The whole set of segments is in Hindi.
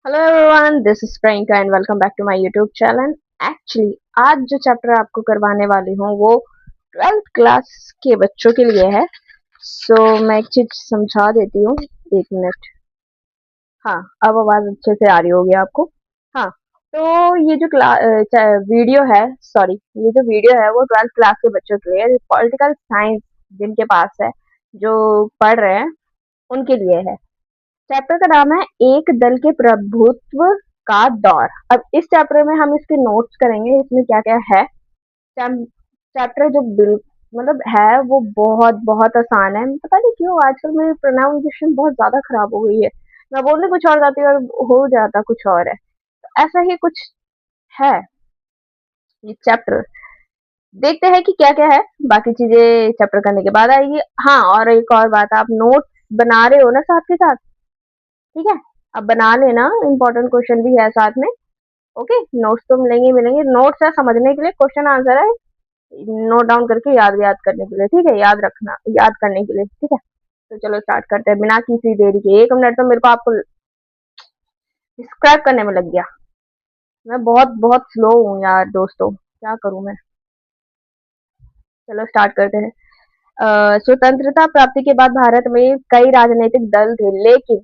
Hello everyone, this is Priyanka and welcome back to my YouTube channel. Actually आज जो चैप्टर आपको करवाने वाली हूँ वो 12th क्लास के बच्चों के लिए है। मैं एक चीज समझा देती हूँ। एक मिनट। हाँ, अब आवाज अच्छे से आ रही होगी आपको। हाँ, तो ये जो वीडियो है, सॉरी, ये जो वीडियो है वो 12th क्लास के बच्चों के लिए, पॉलिटिकल साइंस जिनके पास है, जो पढ़ रहे हैं, उनके लिए है। चैप्टर का नाम है एक दल के प्रभुत्व का दौर। अब इस चैप्टर में हम इसके नोट्स करेंगे, इसमें क्या क्या है। चैप्टर जो बिल मतलब है वो बहुत बहुत आसान है। पता नहीं क्यों आजकल मेरी प्रोनाउंसिएशन बहुत ज्यादा खराब हो गई है। मैं बोलने कुछ और जाती हूँ और हो जाता कुछ और है। तो ऐसा ही कुछ है ये चैप्टर। देखते हैं कि क्या क्या है। बाकी चीजें चैप्टर करने के बाद आएगी। हाँ, और एक और बात, आप नोट्स बना रहे हो ना साथ के साथ? ठीक है, अब बना लेना, इम्पोर्टेंट क्वेश्चन भी है साथ में। ओके, नोट्स तो मिलेंगे मिलेंगे। नोट्स है समझने के लिए, क्वेश्चन आंसर है नोट डाउन करके याद याद करने के लिए। ठीक है, याद रखना, याद करने के लिए। ठीक है, तो चलो स्टार्ट करते हैं बिना किसी देरी के। 1 मिनट तो मेरे को आपको डिस्क्राइब करने में लग गया। मैं बहुत बहुत स्लो हूँ यार दोस्तों, क्या करूँ मैं। चलो स्टार्ट करते हैं। स्वतंत्रता प्राप्ति के बाद भारत में कई राजनीतिक दल थे, लेकिन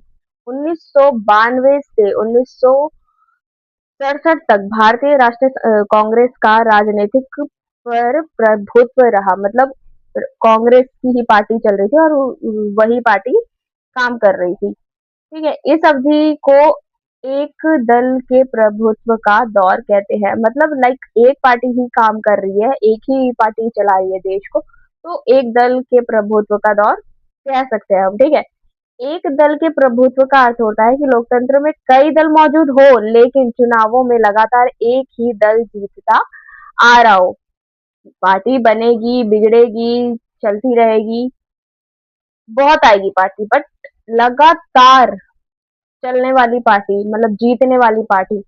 1992 से 1967 तक भारतीय राष्ट्रीय कांग्रेस का राजनीतिक पर प्रभुत्व रहा। मतलब कांग्रेस की ही पार्टी चल रही थी और वही पार्टी काम कर रही थी। ठीक है, इस अवधि को एक दल के प्रभुत्व का दौर कहते हैं। मतलब लाइक एक पार्टी ही काम कर रही है, एक ही पार्टी चला रही है देश को, तो एक दल के प्रभुत्व का दौर कह सकते हैं हम। ठीक है, एक दल के प्रभुत्व का अर्थ होता है कि लोकतंत्र में कई दल मौजूद हो, लेकिन चुनावों में लगातार एक ही दल जीतता आ रहा हो। पार्टी बनेगी, बिगड़ेगी, चलती रहेगी, बहुत आएगी पार्टी, बट लगातार चलने वाली पार्टी, मतलब जीतने वाली पार्टी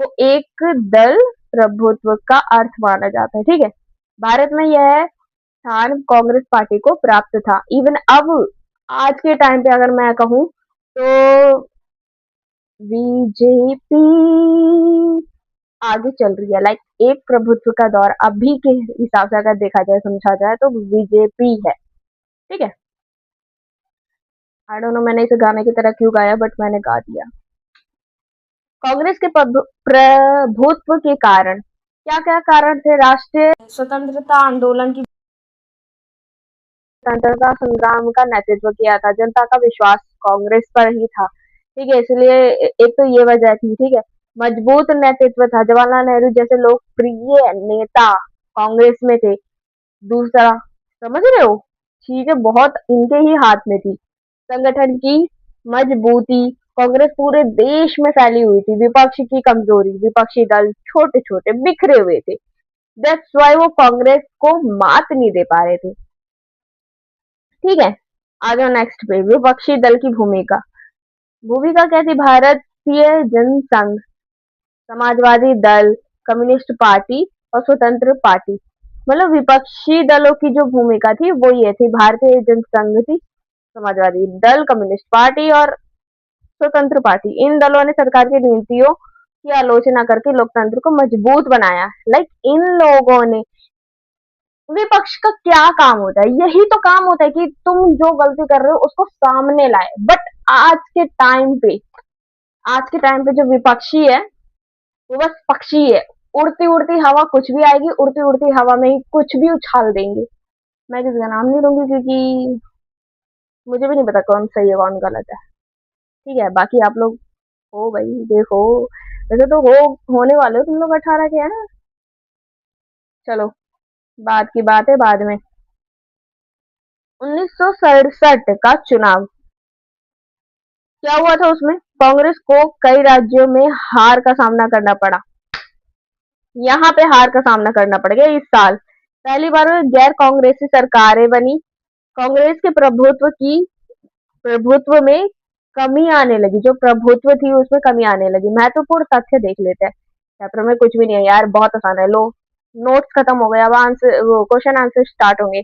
को एक दल प्रभुत्व का अर्थ माना जाता है। ठीक है, भारत में यह स्थान कांग्रेस पार्टी को प्राप्त था। इवन अब आज के टाइम पे अगर मैं कहूँ तो बीजेपी आगे चल रही है। लाइक एक प्रभुत्व का दौर अभी के हिसाब से अगर देखा जाए, समझा जाए, तो बीजेपी है। ठीक है, आई डोंट नो मैंने इसे गाने की तरह क्यों गाया, बट मैंने गा दिया। कांग्रेस के प्रभुत्व के कारण क्या क्या कारण थे? राष्ट्रीय स्वतंत्रता आंदोलन की स्वतंत्रता संग्राम का नेतृत्व किया था। जनता का विश्वास कांग्रेस पर ही था। ठीक है, इसलिए एक तो ये वजह थी। ठीक है, मजबूत नेतृत्व था, जवाहरलाल नेहरू जैसे लोकप्रिय नेता कांग्रेस में थे। दूसरा, समझ रहे हो, चीजें बहुत इनके ही हाथ में थी। संगठन की मजबूती, कांग्रेस पूरे देश में फैली हुई थी। विपक्ष की कमजोरी, विपक्षी दल छोटे छोटे बिखरे हुए थे। दैट्स वाई वो कांग्रेस को मात नहीं दे पा रहे थे। ठीक है, आ जाओ नेक्स्ट पे। विपक्षी दल की भूमिका। भूमिका क्या थी? भारतीय जनसंघ, समाजवादी दल, कम्युनिस्ट पार्टी और स्वतंत्र पार्टी। मतलब विपक्षी दलों की जो भूमिका थी वो ये थी। भारतीय जनसंघ थी, समाजवादी दल, कम्युनिस्ट पार्टी और स्वतंत्र पार्टी। इन दलों ने सरकार की नीतियों की आलोचना करके लोकतंत्र को मजबूत बनाया। लाइक इन लोगों ने, विपक्ष का क्या काम होता है? यही तो काम होता है कि तुम जो गलती कर रहे हो उसको सामने लाए। बट आज के टाइम पे जो विपक्षी है वो बस पक्षी है। उड़ती उड़ती हवा कुछ भी आएगी, उड़ती उड़ती हवा में ही कुछ भी उछाल देंगे। मैं किसी का नाम नहीं लूंगी क्योंकि मुझे भी नहीं पता कौन सही है कौन गलत है। ठीक है, बाकी आप लोग हो भाई, देखो, वैसे तो होने वाले हो तुम लोग 18 के, है ना? चलो, बात की बात है बाद में। 1967 का चुनाव, क्या हुआ था उसमें? कांग्रेस को कई राज्यों में हार का सामना करना पड़ा। यहाँ पे हार का सामना करना पड़ गया इस साल। पहली बार गैर कांग्रेसी सरकारें बनी। कांग्रेस के प्रभुत्व में कमी आने लगी। जो प्रभुत्व थी उसमें कमी आने लगी। महत्वपूर्ण तथ्य देख लेते हैं। चैप्टर में कुछ भी नहीं है यार, बहुत आसान है। लो, नोट्स खत्म हो गए, अब आंसर, वो क्वेश्चन आंसर स्टार्ट होंगे।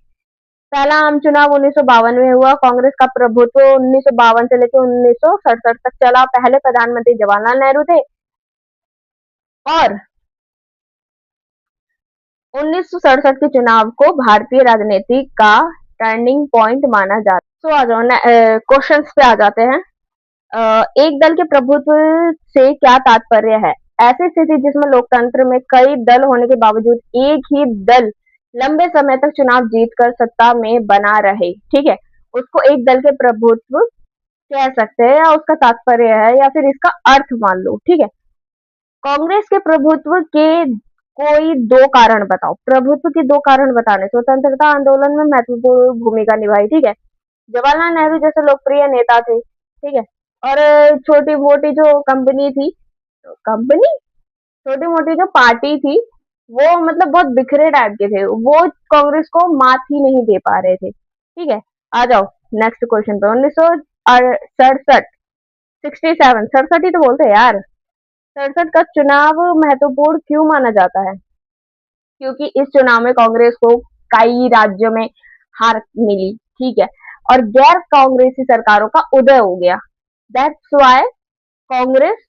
पहला आम चुनाव 1952 में हुआ। कांग्रेस का प्रभुत्व 1952 से लेकर 1967 तक चला। पहले प्रधानमंत्री जवाहरलाल नेहरू थे और 1967 के चुनाव को भारतीय राजनीति का टर्निंग पॉइंट माना जाता है। तो आ जाओ क्वेश्चंस पे आ जाते हैं। एक दल के प्रभुत्व से क्या तात्पर्य है? ऐसी स्थिति जिसमें लोकतंत्र में कई दल होने के बावजूद एक ही दल लंबे समय तक चुनाव जीतकर सत्ता में बना रहे, ठीक है, उसको एक दल के प्रभुत्व कह सकते हैं, या उसका तात्पर्य है, या फिर इसका अर्थ मान लो, ठीक है। कांग्रेस के प्रभुत्व के कोई दो कारण बताओ। प्रभुत्व के दो कारण बताने। स्वतंत्रता आंदोलन में महत्वपूर्ण भूमिका निभाई, ठीक है, जवाहरलाल नेहरू जैसे लोकप्रिय नेता थे, ठीक है, और छोटी मोटी जो कंपनी छोटी मोटी जो पार्टी थी, वो मतलब बहुत बिखरे टाइप के थे, वो कांग्रेस को मात ही नहीं दे पा रहे थे, ठीक है। आ जाओ नेक्स्ट क्वेश्चन पे। 1967 सड़सठ ही तो बोलते हैं यार। 67 का चुनाव महत्वपूर्ण क्यों माना जाता है? क्योंकि इस चुनाव में कांग्रेस को कई राज्यों में हार मिली, ठीक है, और गैर कांग्रेसी सरकारों का उदय हो गया। दैट्स वाई कांग्रेस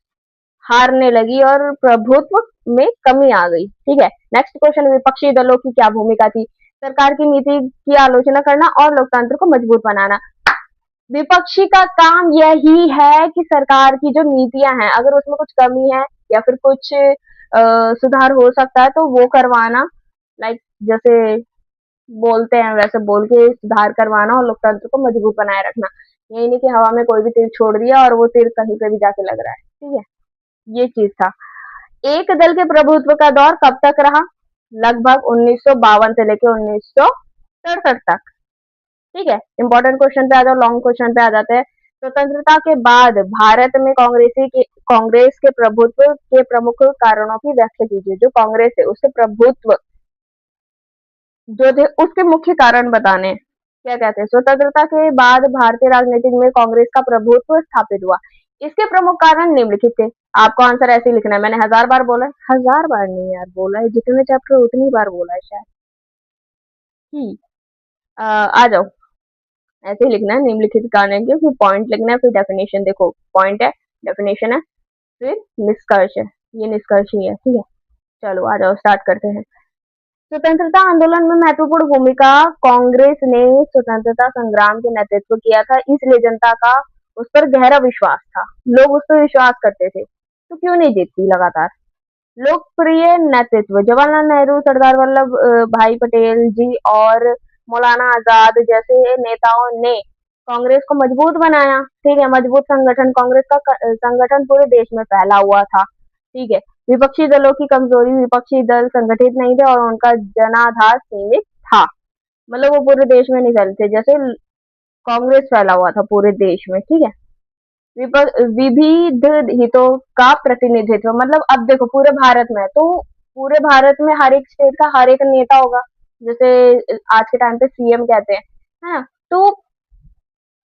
हारने लगी और प्रभुत्व में कमी आ गई, ठीक है। Next question. विपक्षी दलों की क्या भूमिका थी? सरकार की नीति की आलोचना करना और लोकतंत्र को मजबूत बनाना। विपक्षी का काम यही है कि सरकार की जो नीतियां हैं, अगर उसमें कुछ कमी है या फिर कुछ सुधार हो सकता है तो वो करवाना, लाइक जैसे बोलते हैं वैसे बोल के सुधार करवाना और लोकतंत्र को मजबूत बनाए रखना। यही नहीं कि हवा में कोई भी तीर छोड़ दिया और वो तीर कहीं पे भी जाके लग रहा है, ठीक है। ये चीज था। एक दल के प्रभुत्व का दौर कब तक रहा? लगभग 1952 से लेकर 1967 तक, ठीक है। इंपॉर्टेंट क्वेश्चन पे आ जाओ, लॉन्ग क्वेश्चन पे आ जाते हैं। स्वतंत्रता के बाद भारत में कांग्रेस के प्रभुत्व के प्रमुख कारणों की व्याख्या कीजिए। जो कांग्रेस है उसके प्रभुत्व जो थे उसके मुख्य कारण बताने। क्या कहते हैं? स्वतंत्रता के बाद भारतीय राजनीति में कांग्रेस का प्रभुत्व स्थापित हुआ। इसके प्रमुख कारण निम्नलिखित थे। आपको आंसर ऐसे ही लिखना है। मैंने 1000 बार बोला है, 1000 बार नहीं यार बोला है, जितने चैप्टर उतनी बार बोला है शायद। आ जाओ, ऐसे ही लिखना है निम्नलिखित कारण के, फिर पॉइंट लिखना है, फिर डेफिनेशन। देखो पॉइंट है, डेफिनेशन है, फिर निष्कर्ष है। ये निष्कर्ष ही है, ठीक है। चलो आ जाओ स्टार्ट करते हैं। स्वतंत्रता आंदोलन में महत्वपूर्ण भूमिका कांग्रेस ने स्वतंत्रता संग्राम के नेतृत्व किया था, इसलिए जनता का उस पर गहरा विश्वास था। लोग उस पर विश्वास करते थे, तो क्यों नहीं जीतती लगातार। लोकप्रिय नेतृत्व। जवाहरलाल नेहरू, सरदार वल्लभ भाई पटेल जी और मौलाना आजाद जैसे नेताओं ने कांग्रेस को मजबूत बनाया, ठीक है। मजबूत संगठन। कांग्रेस का संगठन पूरे देश में फैला हुआ था, ठीक है। विपक्षी दलों की कमजोरी। विपक्षी दल संगठित नहीं थे और उनका जनाधार सीमित था, मतलब वो पूरे देश में नहीं फैलते जैसे कांग्रेस फैला हुआ था पूरे देश में, ठीक है। विविध हितों का प्रतिनिधित्व। मतलब अब देखो पूरे भारत में, तो पूरे भारत में हर एक स्टेट का हर एक नेता होगा, जैसे आज के टाइम पे सीएम कहते हैं, है ना। तो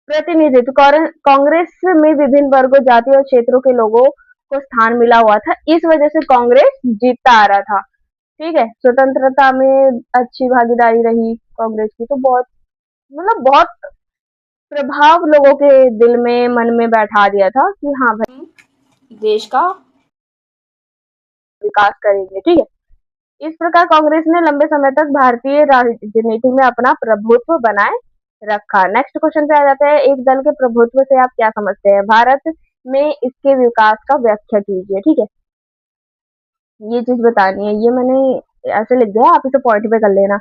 प्रतिनिधित्व। कांग्रेस में विभिन्न वर्गों, जाति और क्षेत्रों के लोगों को स्थान मिला हुआ था, इस वजह से कांग्रेस जीतता आ रहा था, ठीक है। स्वतंत्रता में अच्छी भागीदारी रही कांग्रेस की, तो बहुत मतलब बहुत प्रभाव लोगों के दिल में मन में बैठा दिया था कि हाँ भाई देश का विकास करेंगे, ठीक है। इस प्रकार कांग्रेस ने लंबे समय तक भारतीय राजनीति में अपना प्रभुत्व बनाए रखा। नेक्स्ट क्वेश्चन पे आ जाते हैं। एक दल के प्रभुत्व से आप क्या समझते हैं? भारत में इसके विकास का व्याख्या कीजिए, ठीक है। ये चीज बतानी है, ये मैंने ऐसे लिख दिया, आप इसे पॉइंट पे कर लेना।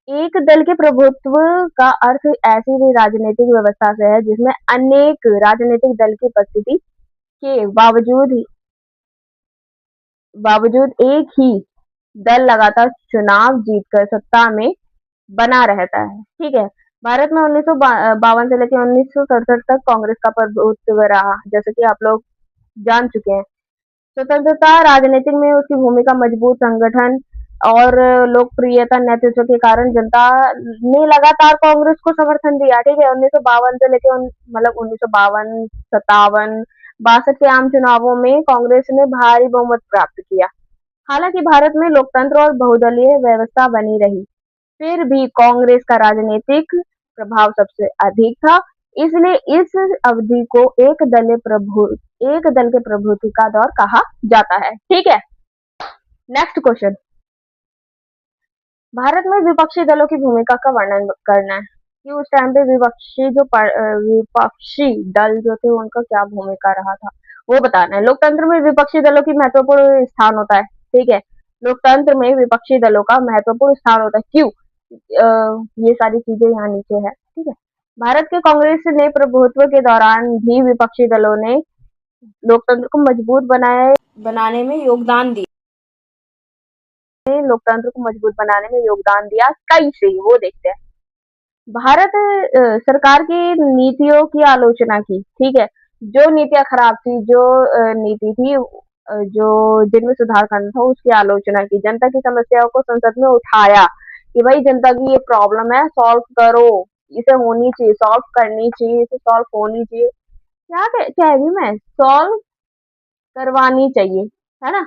एक दल के प्रभुत्व का अर्थ ऐसी भी राजनीतिक व्यवस्था से है जिसमें अनेक राजनीतिक दल की उपस्थिति के बावजूद एक ही दल लगातार चुनाव जीतकर सत्ता में बना रहता है, ठीक है। भारत में 1952 से लेकर 1967 तक कांग्रेस का प्रभुत्व रहा, जैसे कि आप लोग जान चुके हैं। स्वतंत्रता राजनीतिक में उसकी भूमिका। मजबूत संगठन और लोकप्रियता। नेतृत्व के कारण जनता ने लगातार कांग्रेस को समर्थन दिया, ठीक है। 1952 से लेकर मतलब 1952, 57, 62 के आम चुनावों में कांग्रेस ने भारी बहुमत प्राप्त किया। हालांकि भारत में लोकतंत्र और बहुदलीय व्यवस्था बनी रही, फिर भी कांग्रेस का राजनीतिक प्रभाव सबसे अधिक था, इसलिए इस अवधि को एक दल के प्रभुत्व का दौर कहा जाता है। ठीक है, नेक्स्ट क्वेश्चन, भारत में विपक्षी दलों की भूमिका का वर्णन करना है कि उस टाइम पे विपक्षी दल जो थे उनका क्या भूमिका रहा था वो बताना है। लोकतंत्र में विपक्षी दलों की महत्वपूर्ण स्थान होता है। ठीक है, लोकतंत्र में विपक्षी दलों का महत्वपूर्ण स्थान होता है। क्यों? ये सारी चीजें यहाँ नीचे है। ठीक है, भारत के कांग्रेस ने प्रभुत्व के दौरान भी विपक्षी दलों ने लोकतंत्र को मजबूत बनाने में योगदान दिया। लोकतंत्र को मजबूत बनाने में योगदान दिया कैसे, वो देखते हैं। भारत सरकार की नीतियों की आलोचना की। ठीक है, जो नीतियां खराब थी, जो नीति थी, जो जिनमें सुधार करना था, उसकी आलोचना की। जनता की समस्याओं को संसद में उठाया कि भाई जनता की ये प्रॉब्लम है, सॉल्व करो, इसे होनी चाहिए, सॉल्व करनी चाहिए, इसे सॉल्व होनी चाहिए। क्या कह रही मैं, सॉल्व करवानी चाहिए, है ना,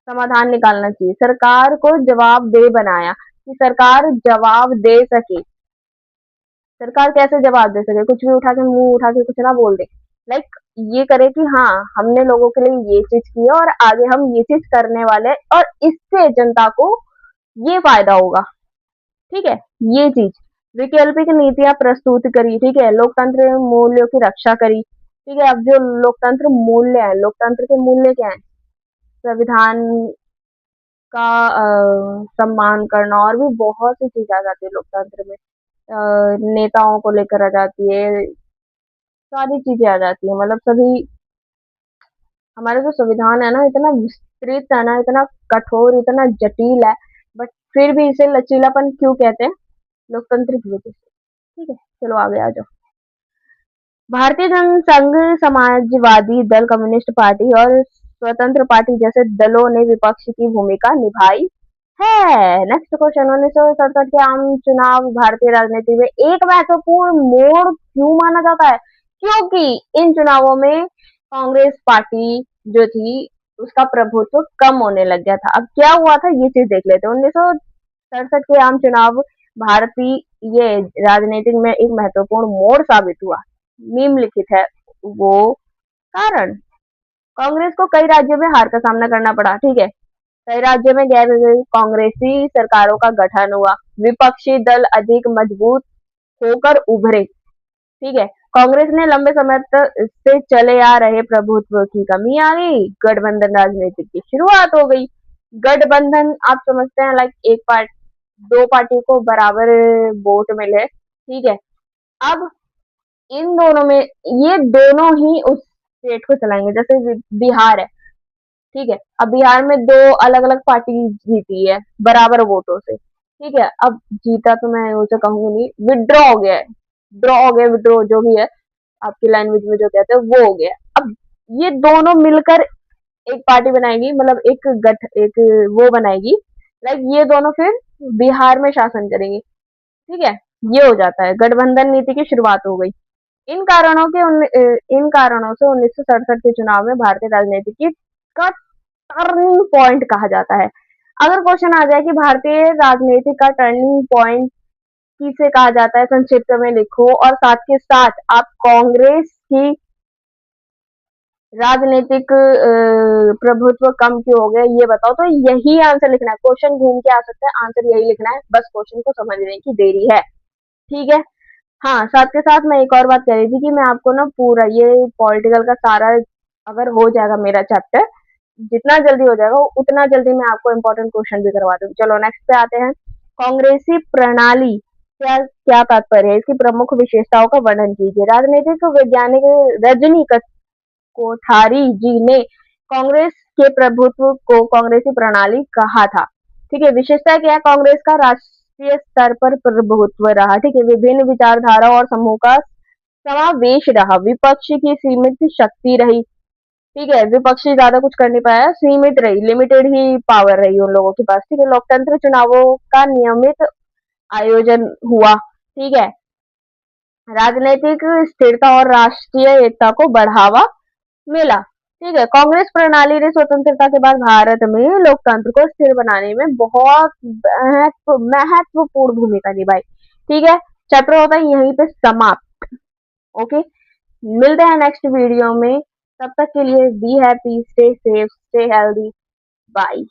समाधान निकालना चाहिए। सरकार को जवाबदेह बनाया कि सरकार जवाब दे सके। सरकार कैसे जवाब दे सके, कुछ भी उठा के मुंह उठा के कुछ ना बोल दे। लाइक ये करे कि हाँ हमने लोगों के लिए ये चीज की है और आगे हम ये चीज करने वाले हैं और इससे जनता को ये फायदा होगा। ठीक है, ये चीज वैकल्पिक नीतियां प्रस्तुत करी। ठीक है, लोकतंत्र मूल्यों की रक्षा करी। ठीक है, अब जो लोकतंत्र मूल्य है, लोकतंत्र के मूल्य क्या है? संविधान का सम्मान करना और भी बहुत सी चीजें आ जाती है लोकतंत्र में। नेताओं को लेकर आ जाती है, सारी चीजें आ जाती है। मतलब सभी हमारा जो संविधान है ना, इतना विस्तृत है ना, इतना कठोर, इतना जटिल है, बट फिर भी इसे लचीलापन क्यों कहते हैं? लोकतंत्र की वजह से। ठीक है, चलो आगे आ जाओ। भारतीय जनसंघ, समाजवादी दल, कम्युनिस्ट पार्टी और स्वतंत्र पार्टी जैसे दलों ने विपक्ष की भूमिका निभाई है। नेक्स्ट क्वेश्चन, 1967 के आम चुनाव भारतीय राजनीति में एक महत्वपूर्ण मोड़ क्यों माना जाता है? क्योंकि इन चुनावों में कांग्रेस पार्टी जो थी उसका प्रभुत्व कम होने लग गया था। अब क्या हुआ था ये चीज देख लेते हैं। 1967 के आम चुनाव भारतीय ये राजनीतिक में एक महत्वपूर्ण मोड़ साबित हुआ। निम्नलिखित है वो कारण। कांग्रेस को कई राज्यों में हार का सामना करना पड़ा। ठीक है, कई राज्यों में गैर कांग्रेसी सरकारों का गठन हुआ, विपक्षी दल अधिक मजबूत होकर उभरे। ठीक है, कांग्रेस ने लंबे समय से चले आ रहे प्रभुत्व की कमी आ गई, गठबंधन राजनीति की शुरुआत हो गई। गठबंधन आप समझते हैं, लाइक दो पार्टी को बराबर वोट मिले। ठीक है, अब इन दोनों में ये दोनों ही उस स्टेट को चलाएंगे। जैसे बिहार है, ठीक है, अब बिहार में दो अलग अलग पार्टी जीती है बराबर वोटों से। ठीक है, अब जीता तो मैं उसे कहूंगी नहीं, विड्रॉ हो गया है, ड्रॉ हो गया, विड्रॉ जो भी है आपकी लैंग्वेज में जो कहते हैं वो हो गया। अब ये दोनों मिलकर एक पार्टी बनाएगी, मतलब एक वो बनाएगी। लाइक ये दोनों फिर बिहार में शासन करेंगे। ठीक है, ये हो जाता है, गठबंधन नीति की शुरुआत हो गई। इन कारणों से 1967 के चुनाव में भारतीय राजनीति की का टर्निंग पॉइंट कहा जाता है। अगर क्वेश्चन आ जाए कि भारतीय राजनीति का टर्निंग पॉइंट किसे कहा जाता है, संक्षिप्त में लिखो और साथ के साथ आप कांग्रेस की राजनीतिक प्रभुत्व कम क्यों हो गया ये बताओ। तो यही आंसर लिखना है, क्वेश्चन घूम के आ सकता है, आंसर यही लिखना है, बस क्वेश्चन को समझने की देरी है। ठीक है, हाँ, साथ के साथ मैं एक और बात कह रही थी कि मैं आपको ना पूरा ये पॉलिटिकल का सारा अगर हो जाएगा मेरा चैप्टर, जितना जल्दी हो जाएगा उतना जल्दी मैं आपको इम्पोर्टेंट क्वेश्चन भी करवा दूंगी। चलो नेक्स्ट पे आते हैं। कांग्रेसी प्रणाली क्या क्या तात्पर्य है, इसकी प्रमुख विशेषताओं का वर्णन कीजिए। राजनीतिक वैज्ञानिक रजनी कोठारी जी ने कांग्रेस के प्रभुत्व को कांग्रेसी प्रणाली कहा था। ठीक है, विशेषता क्या है? कांग्रेस का राष्ट्रीय स्तर पर प्रभुत्व रहा। ठीक है, विभिन्न विचारधारा और समूह का समावेश रहा, विपक्ष की सीमित शक्ति रही। ठीक है, विपक्षी ज्यादा कुछ कर नहीं पाया, सीमित रही, लिमिटेड ही पावर रही उन लोगों के पास। ठीक है, लोकतंत्र चुनावों का नियमित आयोजन हुआ। ठीक है, राजनीतिक स्थिरता और राष्ट्रीय एकता को बढ़ावा मिला। ठीक है, कांग्रेस प्रणाली ने स्वतंत्रता के बाद भारत में लोकतंत्र को स्थिर बनाने में बहुत महत्वपूर्ण भूमिका निभाई। ठीक है, चैप्टर होता है यहीं पे समाप्त। ओके, मिलते हैं नेक्स्ट वीडियो में, तब तक के लिए be happy, stay safe, stay healthy, bye.